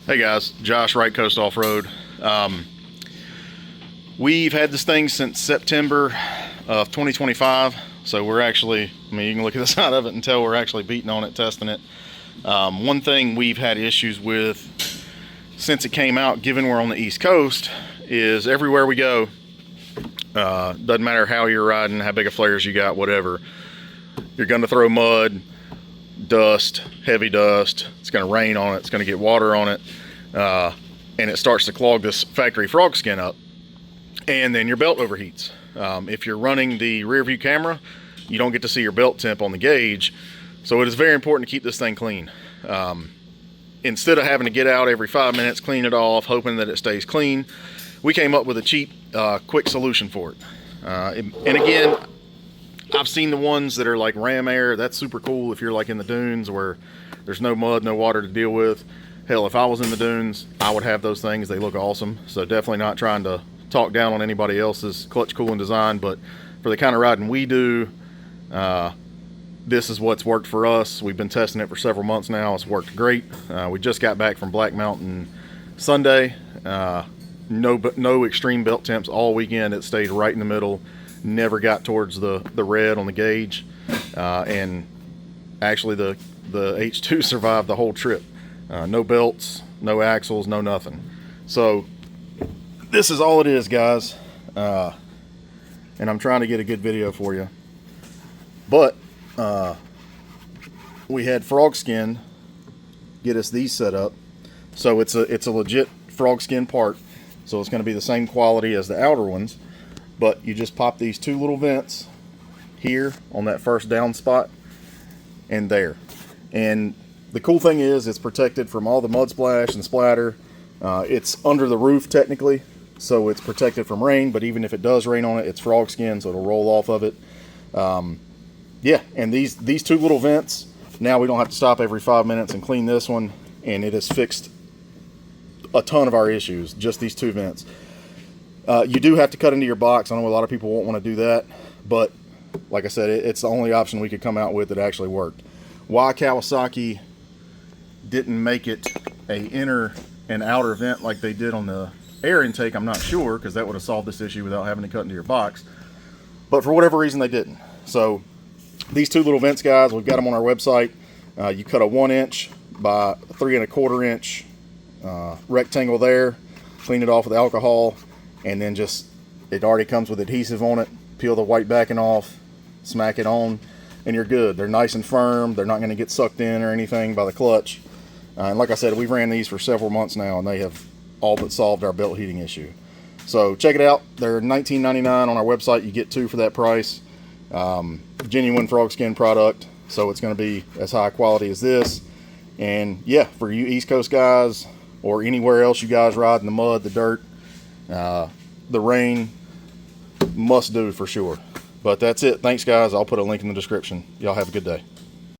Hey guys, Josh, Right Coast Off-Road. We've had this thing since September of 2025, so we're actually, I mean, you can look at the side of it and tell we're actually beating on it, testing it. One thing we've had issues with since it came out, given we're on the East Coast, is everywhere we go, doesn't matter how you're riding, how big of flares you got, whatever, you're going to throw mud, dust, heavy dust. It's going to rain on it, it's going to get water on it, and it starts to clog this factory Frogzskin up, and then your belt overheats. If you're running the rear view camera, you don't get to see your belt temp on the gauge, so it is very important to keep this thing clean. Instead of having to get out every 5 minutes, clean it off, hoping that it stays clean, we came up with a cheap, quick solution for it. And again, I've seen the ones that are like ram air. That's super cool if you're like in the dunes where there's no mud, no water to deal with. Hell, if I was in the dunes, I would have those things. They look awesome. So definitely not trying to talk down on anybody else's clutch cooling design, but for the kind of riding we do, this is what's worked for us. We've been testing it for several months now. It's worked great. We just got back from Black Mountain Sunday. No extreme belt temps all weekend. It stayed right in the middle. Never got towards the red on the gauge, and actually the H2 survived the whole trip. No belts, no axles, no nothing. So this is all it is, guys, and I'm trying to get a good video for you, but we had Frogzskin get us these set up. So it's a legit Frogzskin part, so it's going to be the same quality as the outer ones. But you just pop these two little vents here on that first down spot and there. And the cool thing is it's protected from all the mud splash and splatter. It's under the roof technically, so it's protected from rain, but even if it does rain on it, it's Frogzskin, so it'll roll off of it. Yeah, and these two little vents, now we don't have to stop every 5 minutes and clean this one, and it has fixed a ton of our issues, just these two vents. You do have to cut into your box. I know a lot of people won't want to do that, but like I said, it's the only option we could come out with that actually worked. Why Kawasaki didn't make it a inner and outer vent like they did on the air intake, I'm not sure, because that would have solved this issue without having to cut into your box. But for whatever reason, they didn't. So these two little vents, guys, we've got them on our website. You cut a 1 inch by 3 1/4 inch rectangle there, clean it off with alcohol, and then just, it already comes with adhesive on it. Peel the white backing off, smack it on, and you're good. They're nice and firm. They're not going to get sucked in or anything by the clutch. And like I said, we've ran these for several months now, and they have all but solved our belt heating issue. So check it out. They're $19.99 on our website. You get two for that price. Genuine Frogzskin product, so it's going to be as high quality as this. And yeah, for you East Coast guys or anywhere else you guys ride in the mud, the dirt, the rain, must do for sure. But that's it. Thanks, guys. I'll put a link in the description. Y'all have a good day.